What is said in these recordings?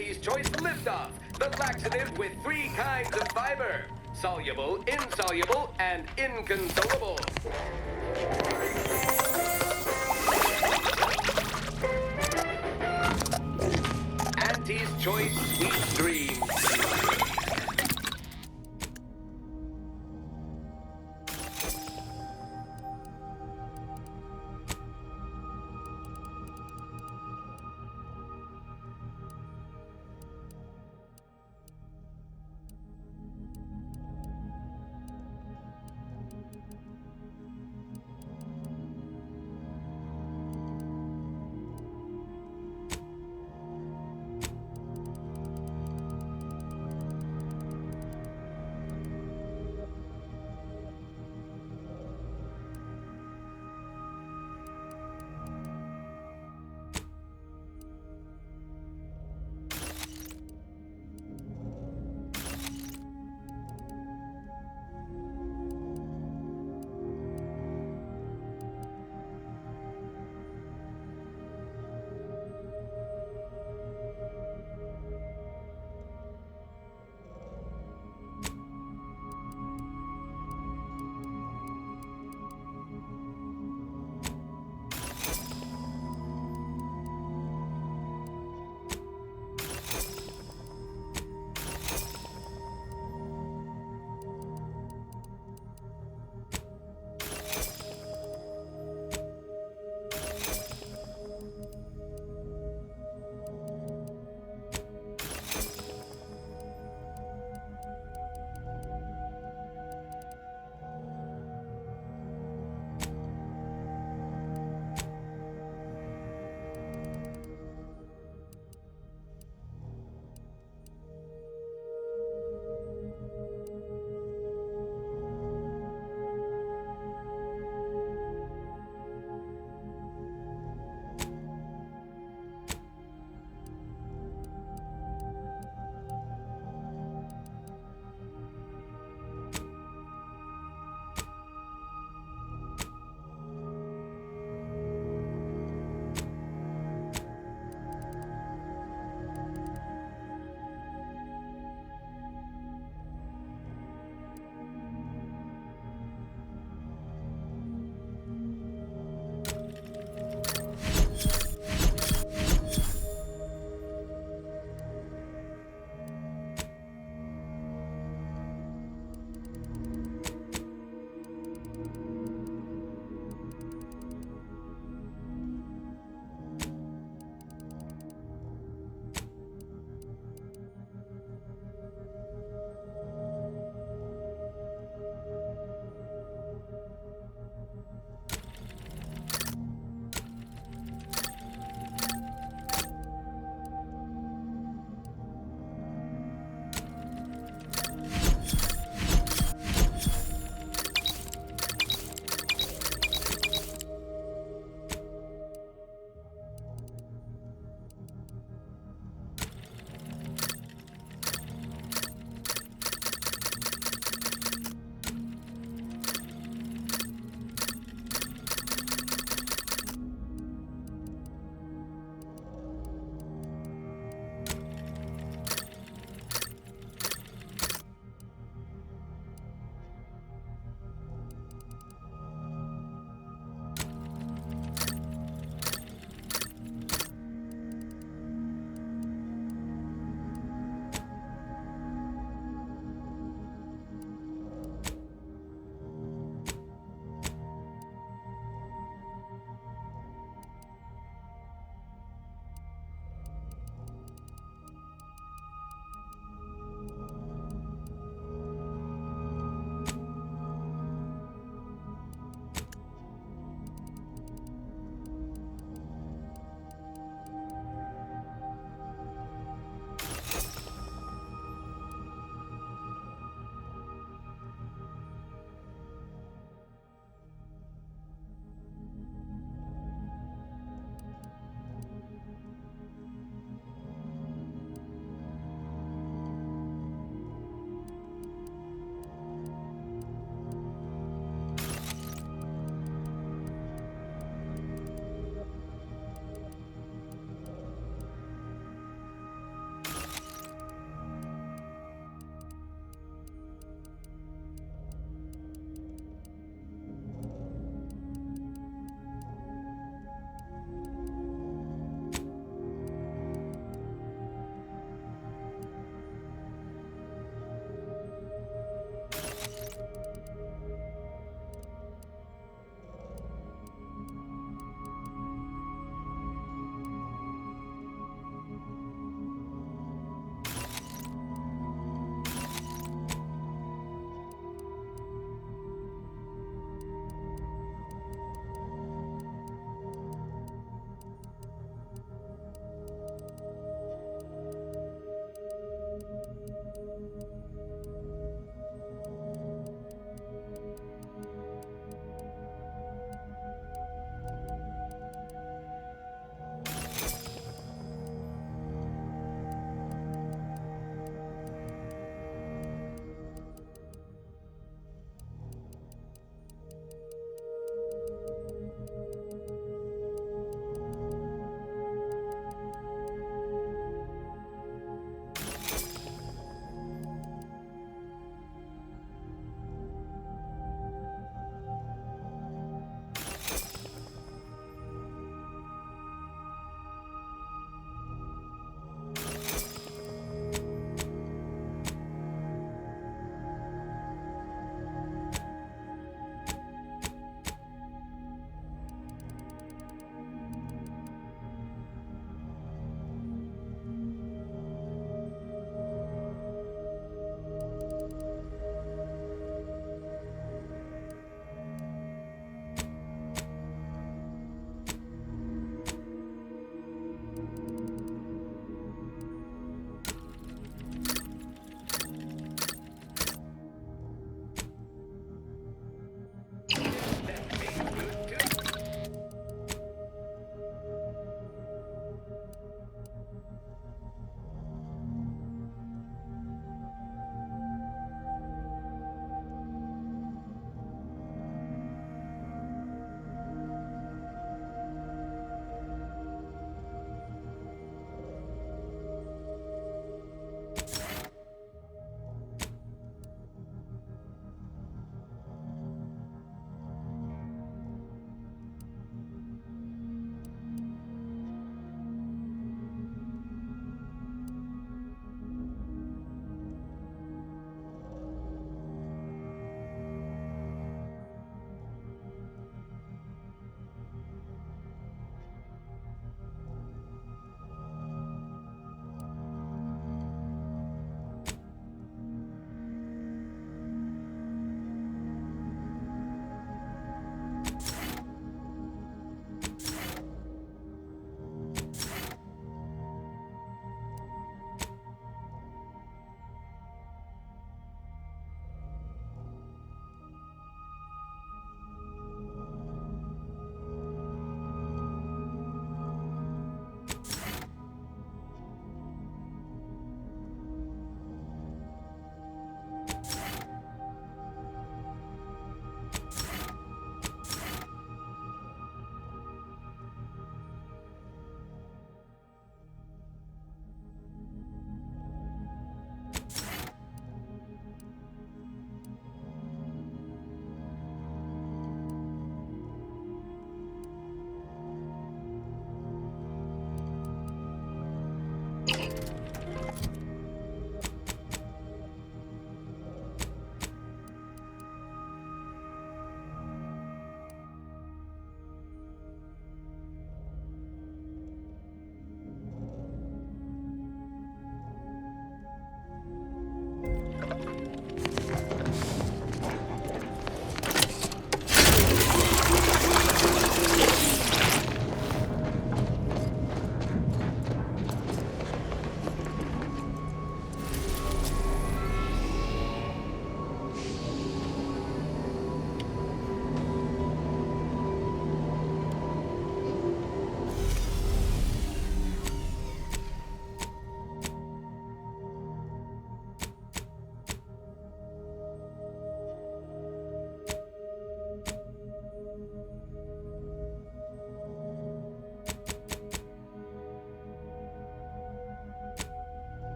Auntie's Choice Liftoff, the laxative with 3 kinds of fiber: soluble, insoluble, and inconsolable. Auntie's Choice Sweet Dreams.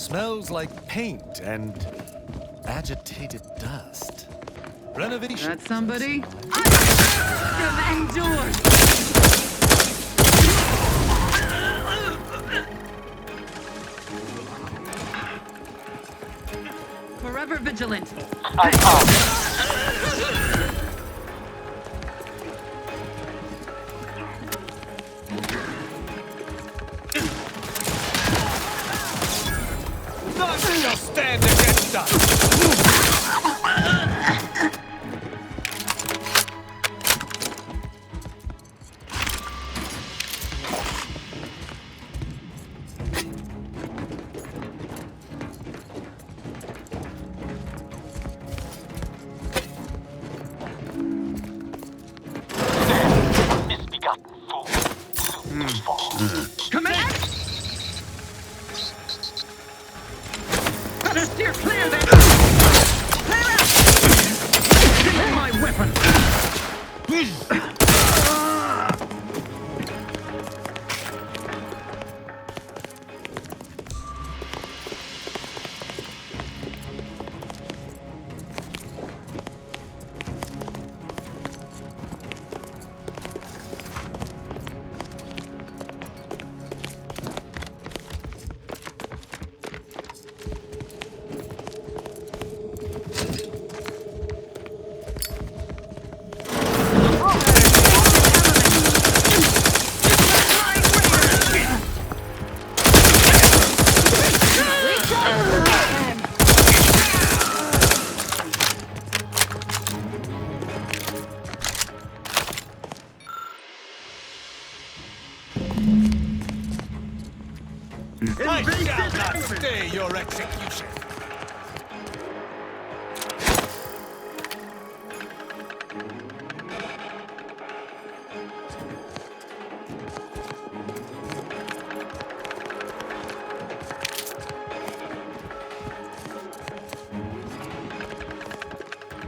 Smells like paint and agitated dust. Renovation. That somebody? Endure! Forever vigilant. None shall stand against us! Misbegotten fool. Soon to fall. Command! Better steer clear then! Clear out! Give me my weapon! I shall not stay your execution!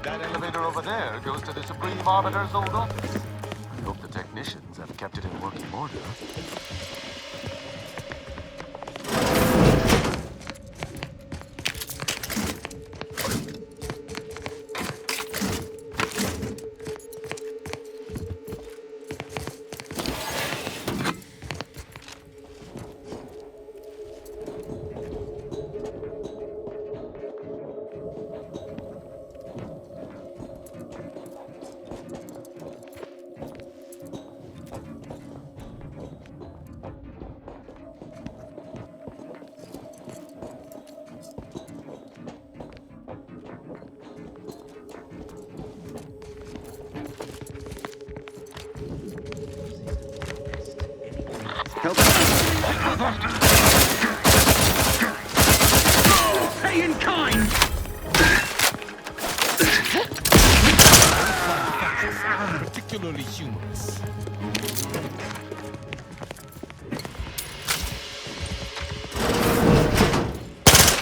That elevator over there goes to the Supreme Arbiter's old office. I hope the technicians have kept it in working order. Pay in kind! Particularly humorous.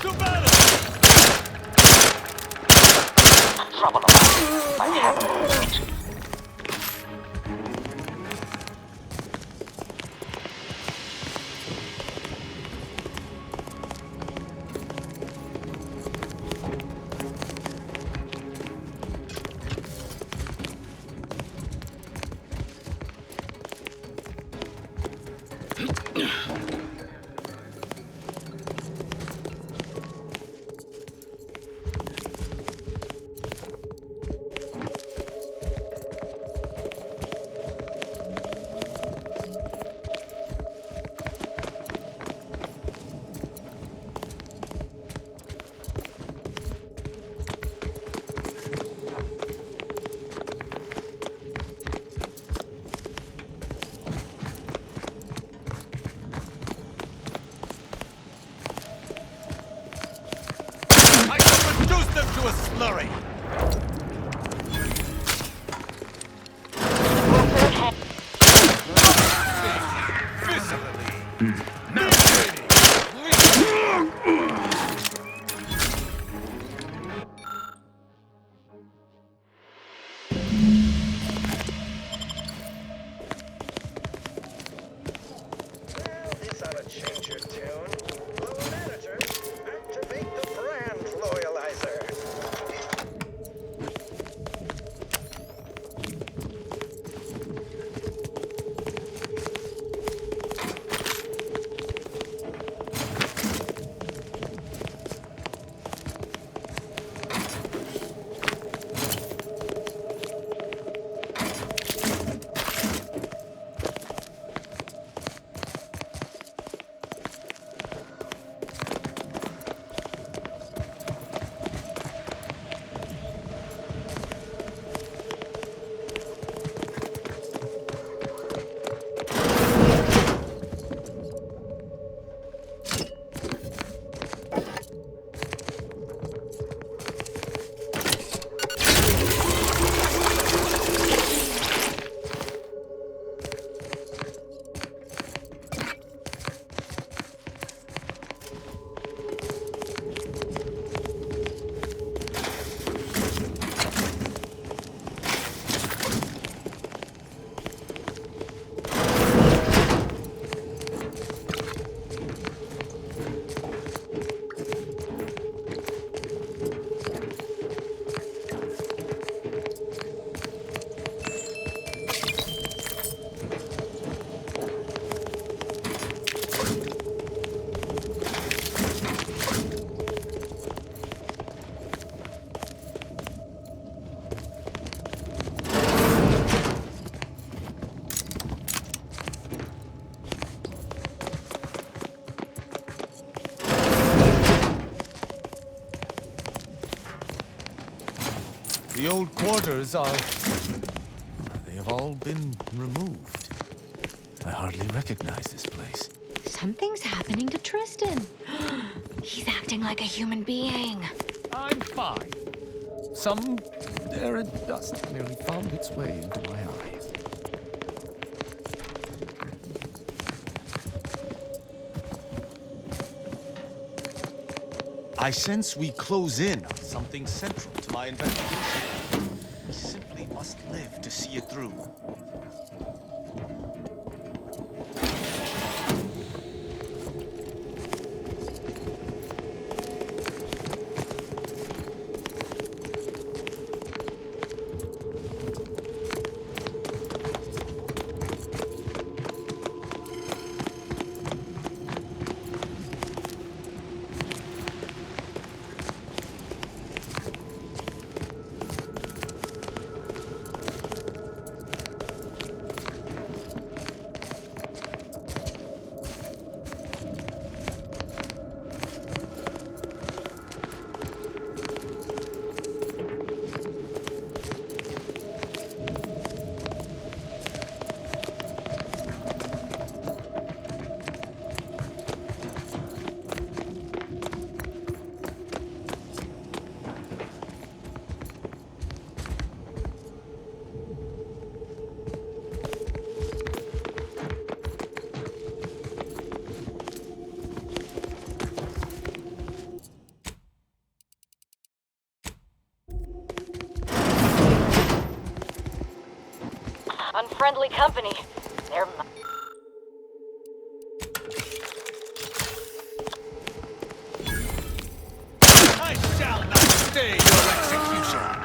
To battle! Trouble afoot. I have no reason. I shall reduce them to a slurry! Viscerally! This ought to change your tune. Hello, manager. old quarters are... They have all been removed. I hardly recognize this place. Something's happening to Tristan. He's acting like a human being. I'm fine. Some errant dust merely found its way into my eyes. I sense we close in on something central to my investigation. We simply must live to see it through. Unfriendly company. They're... I shall not stay your execution!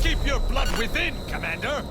Keep your blood within, Commander!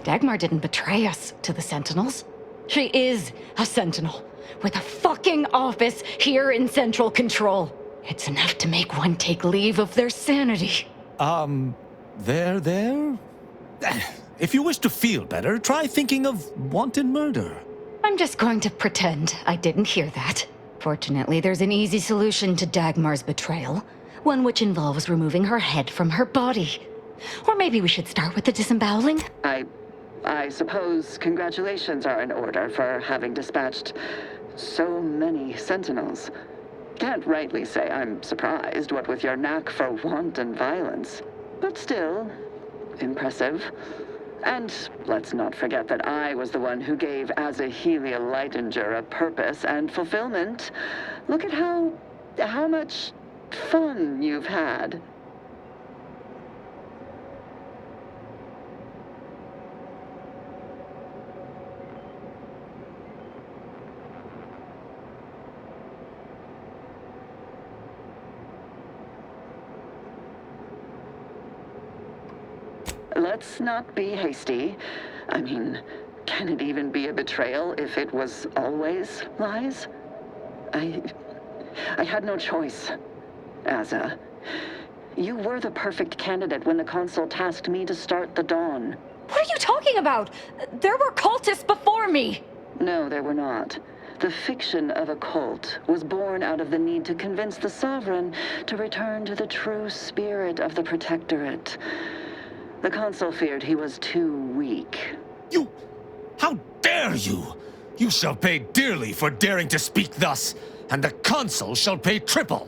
Dagmar didn't betray us to the Sentinels. She is a Sentinel, with a fucking office here in Central Control. It's enough to make one take leave of their sanity. There? If you wish to feel better, try thinking of wanton murder. I'm just going to pretend I didn't hear that. Fortunately, there's an easy solution to Dagmar's betrayal. One which involves removing her head from her body. Or maybe we should start with the disemboweling? I suppose congratulations are in order for having dispatched so many Sentinels. Can't rightly say I'm surprised, what with your knack for wanton violence. But still, impressive. And let's not forget that I was the one who gave Azahelia Leitinger a purpose and fulfillment. Look at how much fun you've had. Let's not be hasty. I mean, can it even be a betrayal if it was always lies? I had no choice. Aza, you were the perfect candidate when the Consul tasked me to start the Dawn. What are you talking about? There were cultists before me! No, there were not. The fiction of a cult was born out of the need to convince the Sovereign to return to the true spirit of the Protectorate. The Consul feared he was too weak. You... How dare you! You shall pay dearly for daring to speak thus, and the Consul shall pay triple!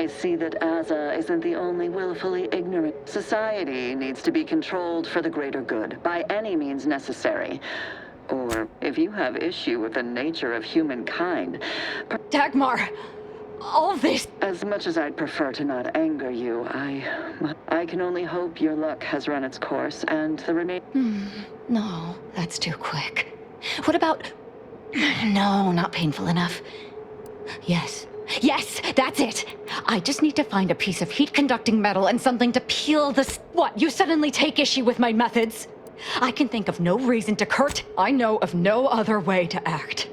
I see that Aza isn't the only willfully ignorant. Society needs to be controlled for the greater good, by any means necessary. Or, if you have issue with the nature of humankind, Dagmar, all this. as much as I'd prefer to not anger you, I can only hope your luck has run its course and the No, that's too quick. What about... No, not painful enough. Yes, that's it. I just need to find a piece of heat-conducting metal and something to peel this... What, you suddenly take issue with my methods? I can think of no reason to Kurt. I know of no other way to act.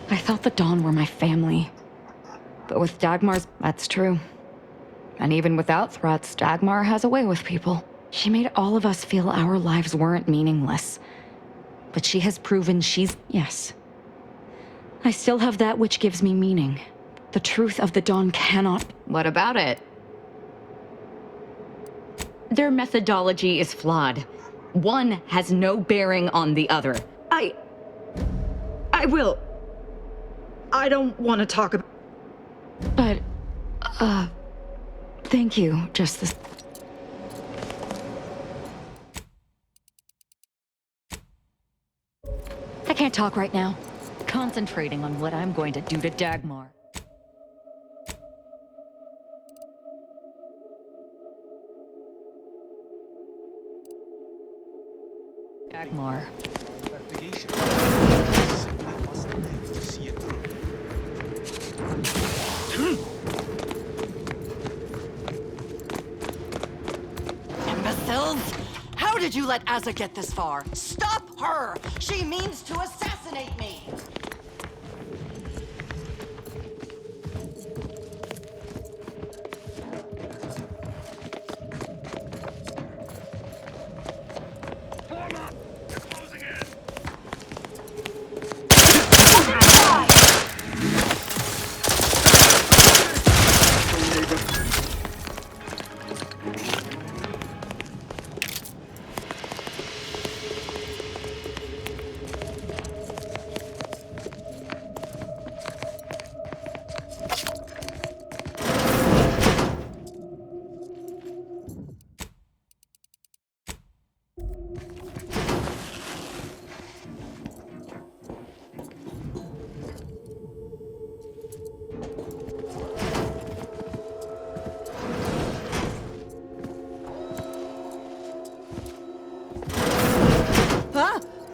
I thought the Dawn were my family. But with Dagmar's, that's true. And even without threats, Dagmar has a way with people. She made all of us feel our lives weren't meaningless. But she has proven she's... Yes. I still have that which gives me meaning. The truth of the Dawn cannot... What about it? Their methodology is flawed. One has no bearing on the other. I will. I don't want to talk about... But, thank you, just this... I can't talk right now. Concentrating on what I'm going to do to Dagmar. Dagmar. Investigation. Simply must live to see it through. Imbeciles! How did you let Aza get this far? Stop her! She means to assassinate me!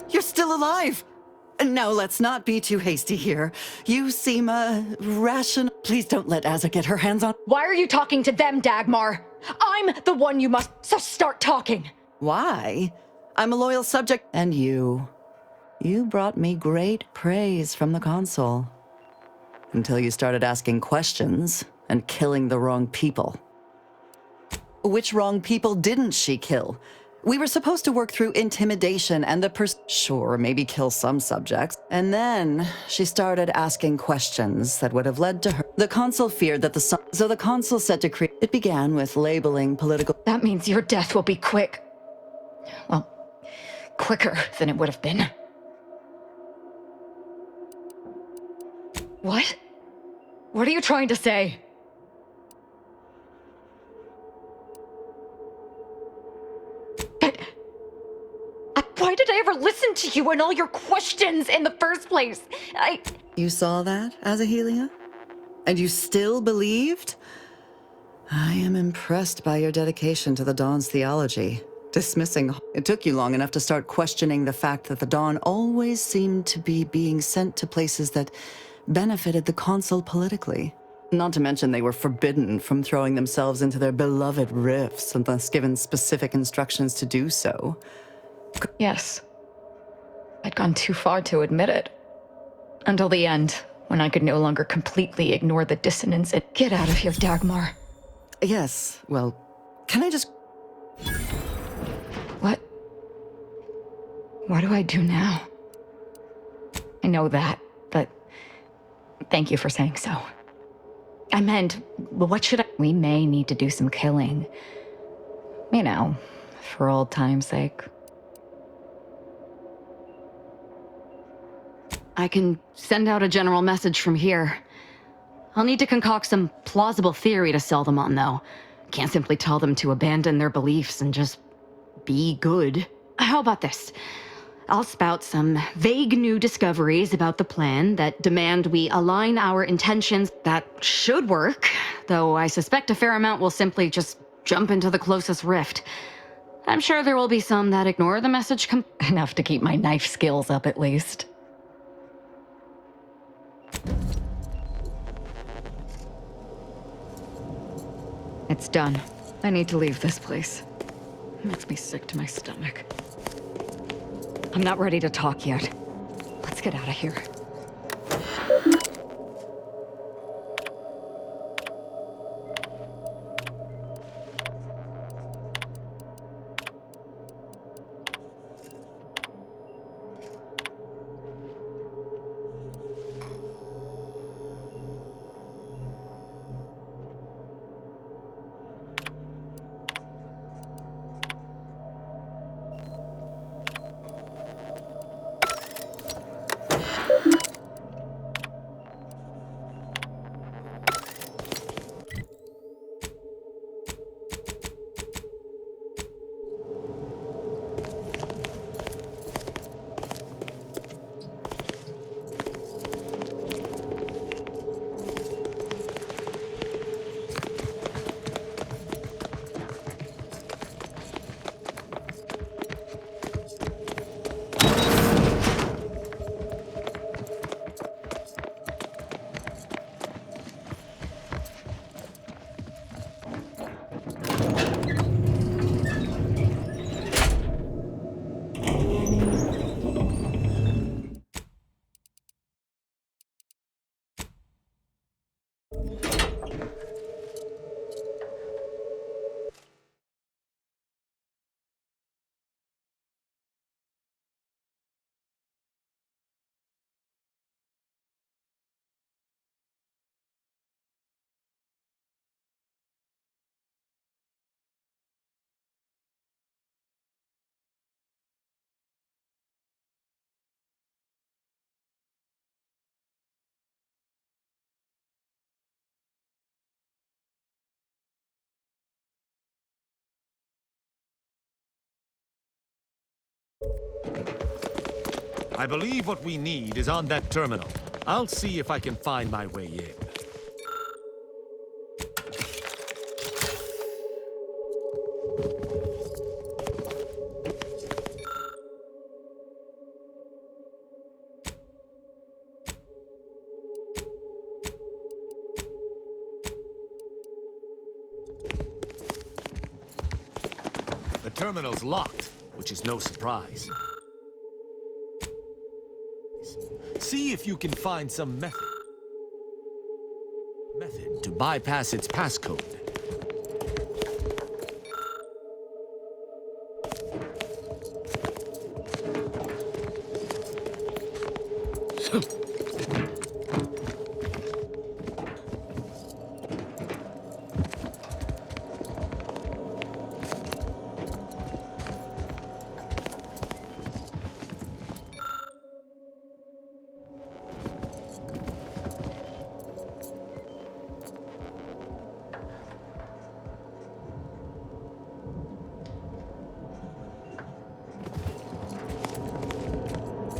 You're still alive! Now, let's not be too hasty here. You seem, rational. Please don't let Aza get her hands on... Why are you talking to them, Dagmar? I'm the one you must... So start talking! Why? I'm a loyal subject. And you. You brought me great praise from the Consul. Until you started asking questions and killing the wrong people. Which wrong people didn't she kill? We were supposed to work through intimidation and the Sure, maybe kill some subjects. And then she started asking questions that would have led to her. The Consul feared that so the Consul set to create... It began with labeling political... That means your death will be quick. Well, quicker than it would have been. What? What are you trying to say? But... why did I ever listen to you and all your questions in the first place? You saw that, Azahelia? And you still believed? I am impressed by your dedication to the Dawn's theology. Dismissing... It took you long enough to start questioning the fact that the Dawn always seemed to be being sent to places that benefited the Consul politically. Not to mention they were forbidden from throwing themselves into their beloved rifts unless given specific instructions to do so. Yes. I'd gone too far to admit it. Until the end, when I could no longer completely ignore the dissonance and... Get out of here, Dagmar. Yes, well, can I just... What? What do I do now? I know that, but thank you for saying so. I meant, what should I... We may need to do some killing. You know, for old time's sake. I can send out a general message from here. I'll need to concoct some plausible theory to sell them on, though. Can't simply tell them to abandon their beliefs and just be good. How about this? I'll spout some vague new discoveries about the plan that demand we align our intentions. That should work, though I suspect a fair amount will simply just jump into the closest rift. I'm sure there will be some that ignore the message enough to keep my knife skills up at least. It's done. I need to leave this place. It makes me sick to my stomach. I'm not ready to talk yet. Let's get out of here. I believe what we need is on that terminal. I'll see if I can find my way in. The terminal's locked, which is no surprise. See if you can find some method to bypass its passcode.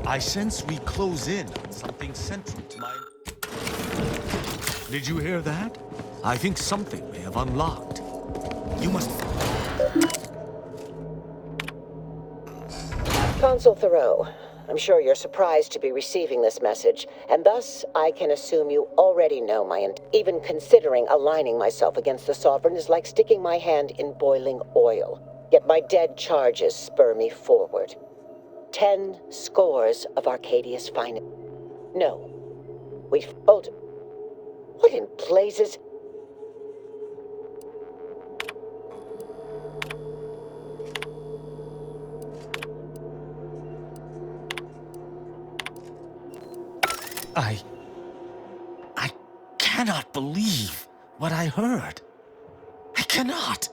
I sense we close in on something central to my... Did you hear that? I think something may have unlocked. You must... Consul Thoreau, I'm sure you're surprised to be receiving this message, and thus I can assume you already know my even considering aligning myself against the Sovereign is like sticking my hand in boiling oil. Yet my dead charges spur me forward. 10 scores of Arcadia's finest. No. We've... Hold... What in blazes... I cannot believe what I heard. I cannot.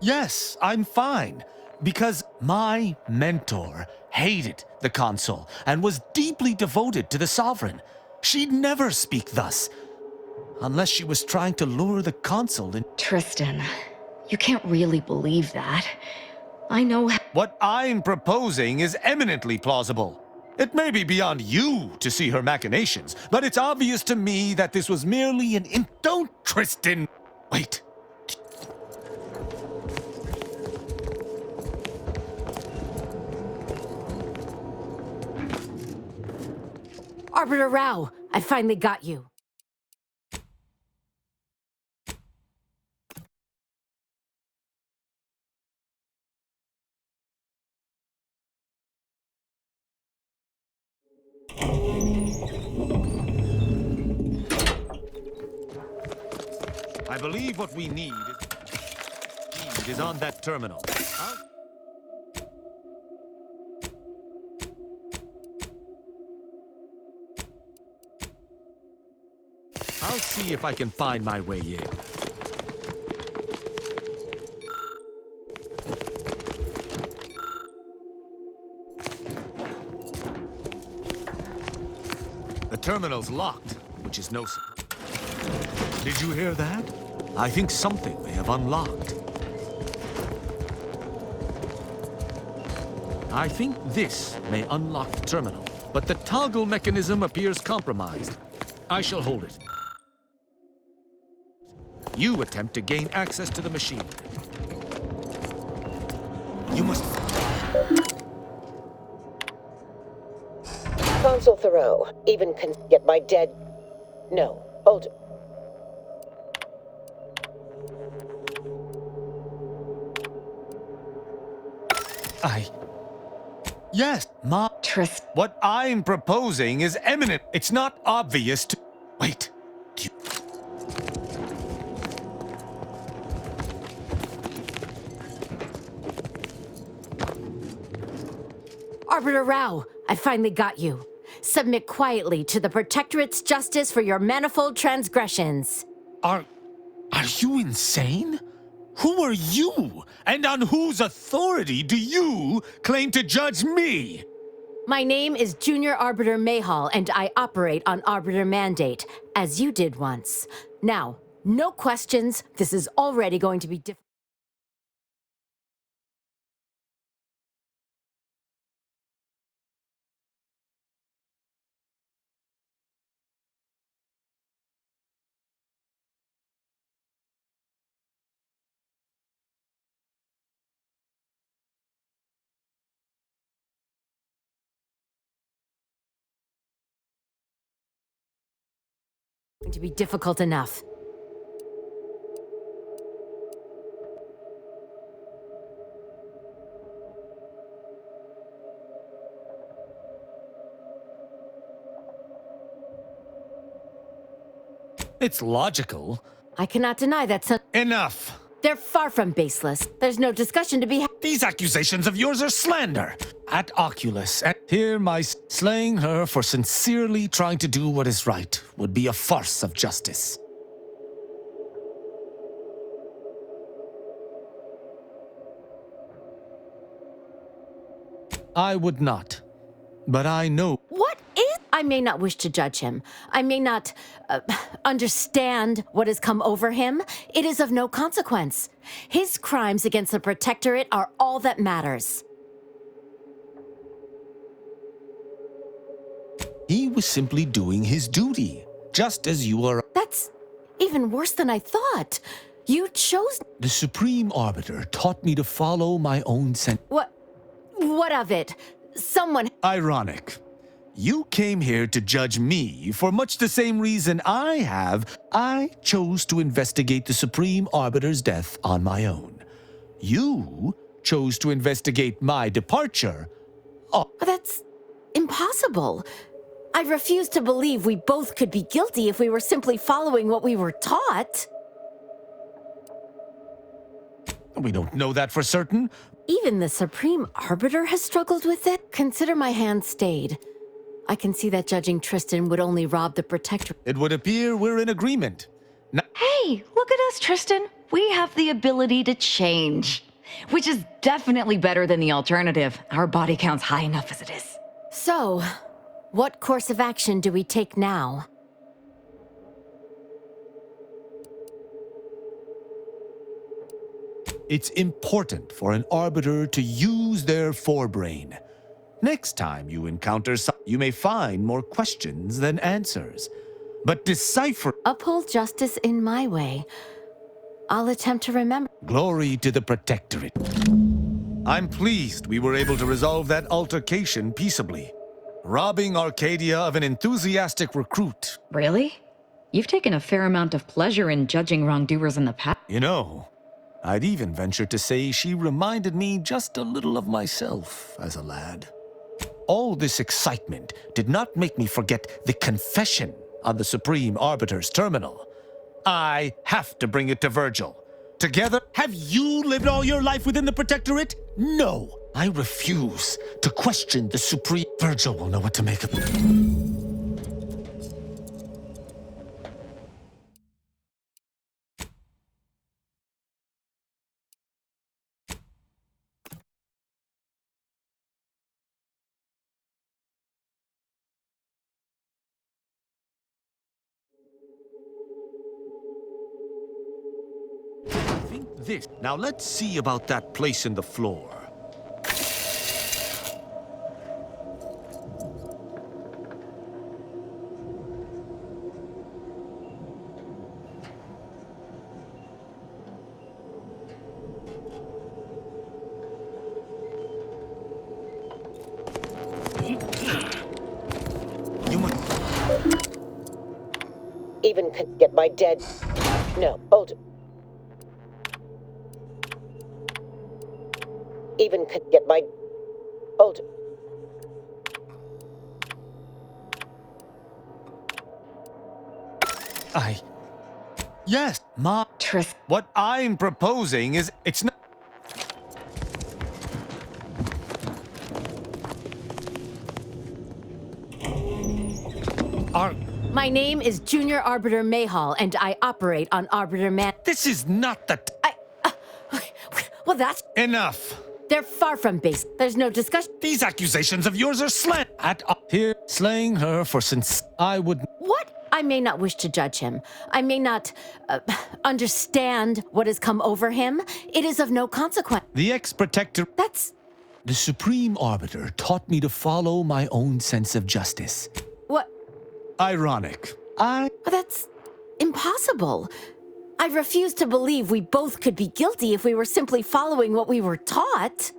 Yes, I'm fine. Because my mentor hated the consul and was deeply devoted to the sovereign. She'd never speak thus, unless she was trying to lure the consul in. Tristan, you can't really believe that. I know What I'm proposing is eminently plausible. It may be beyond you to see her machinations, but it's obvious to me that this was merely an Don't, Tristan! Wait. Arbiter Rao, I finally got you. I believe what we need is on that terminal. I'll see if I can find my way in. The terminal's locked, which is no surprise. Did you hear that? I think something may have unlocked. I think this may unlock the terminal, but the toggle mechanism appears compromised. I shall hold it. You attempt to gain access to the machine. You must... Consul Thoreau, even get my dead... No, hold... Yes, Ma... Tristan. What I'm proposing is eminent. It's not obvious to... Wait. Arbiter Rao, I finally got you. Submit quietly to the Protectorate's justice for your manifold transgressions. Are you insane? Who are you? And on whose authority do you claim to judge me? My name is Junior Arbiter Mayhall, and I operate on Arbiter Mandate, as you did once. Now, no questions. This is already going to be difficult. To be difficult enough. It's logical. I cannot deny that some... Enough! They're far from baseless. There's no discussion to be had. These accusations of yours are slander. At Oculus, and here my slaying her for sincerely trying to do what is right would be a farce of justice. I would not, but I know. What is... I may not wish to judge him. I may not understand what has come over him. It is of no consequence. His crimes against the Protectorate are all that matters. He was simply doing his duty, just as you are. That's even worse than I thought. You chose... The Supreme Arbiter taught me to follow my own sense. What of it? Someone... Ironic. You came here to judge me for much the same reason I have. I chose to investigate the Supreme Arbiter's death on my own. You chose to investigate my departure. Oh. That's impossible. I refuse to believe we both could be guilty if we were simply following what we were taught. We don't know that for certain. Even the Supreme Arbiter has struggled with it. Consider my hand stayed. I can see that judging Tristan would only rob the Protector. It would appear we're in agreement. Hey, look at us, Tristan. We have the ability to change. Which is definitely better than the alternative. Our body count's high enough as it is. So, what course of action do we take now? It's important for an arbiter to use their forebrain. Next time you encounter you may find more questions than answers. But decipher. Uphold justice in my way. I'll attempt to remember. Glory to the Protectorate. I'm pleased we were able to resolve that altercation peaceably, robbing Arcadia of an enthusiastic recruit. Really? You've taken a fair amount of pleasure in judging wrongdoers in the past. You know, I'd even venture to say she reminded me just a little of myself as a lad. All this excitement did not make me forget the confession on the Supreme Arbiter's terminal. I have to bring it to Virgil. Together, have you lived all your life within the Protectorate? No. I refuse to question the Supreme. Virgil will know what to make of it. This. Now let's see about that place in the floor. You must Even could get my dead... No, hold it. Even could get my... Hold it. Yes, Ma. Tris. What I'm proposing is it's not. My name is Junior Arbiter Mayhall, and I operate on Arbiter Man. This is not the. Well, that's... Enough. They're far from base. There's no discussion. These accusations of yours are slant. Here, slaying her for since I would. What? I may not wish to judge him. I may not understand what has come over him. It is of no consequence. The ex-protector. That's... The Supreme Arbiter taught me to follow my own sense of justice. What? Ironic. That's impossible. I refuse to believe we both could be guilty if we were simply following what we were taught.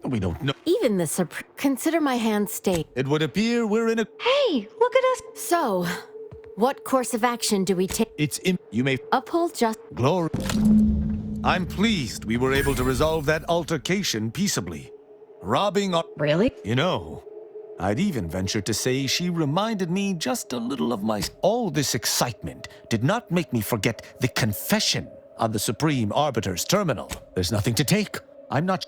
We don't know. Even the Consider my hand state. It would appear we're in a. Hey, look at us. So, what course of action do we take? You may Uphold justice. glory. I'm pleased we were able to resolve that altercation peaceably, robbing our. Really? You know, I'd even venture to say she reminded me just a little of my. All this excitement did not make me forget the confession on the Supreme Arbiter's terminal. There's nothing to take. I'm not.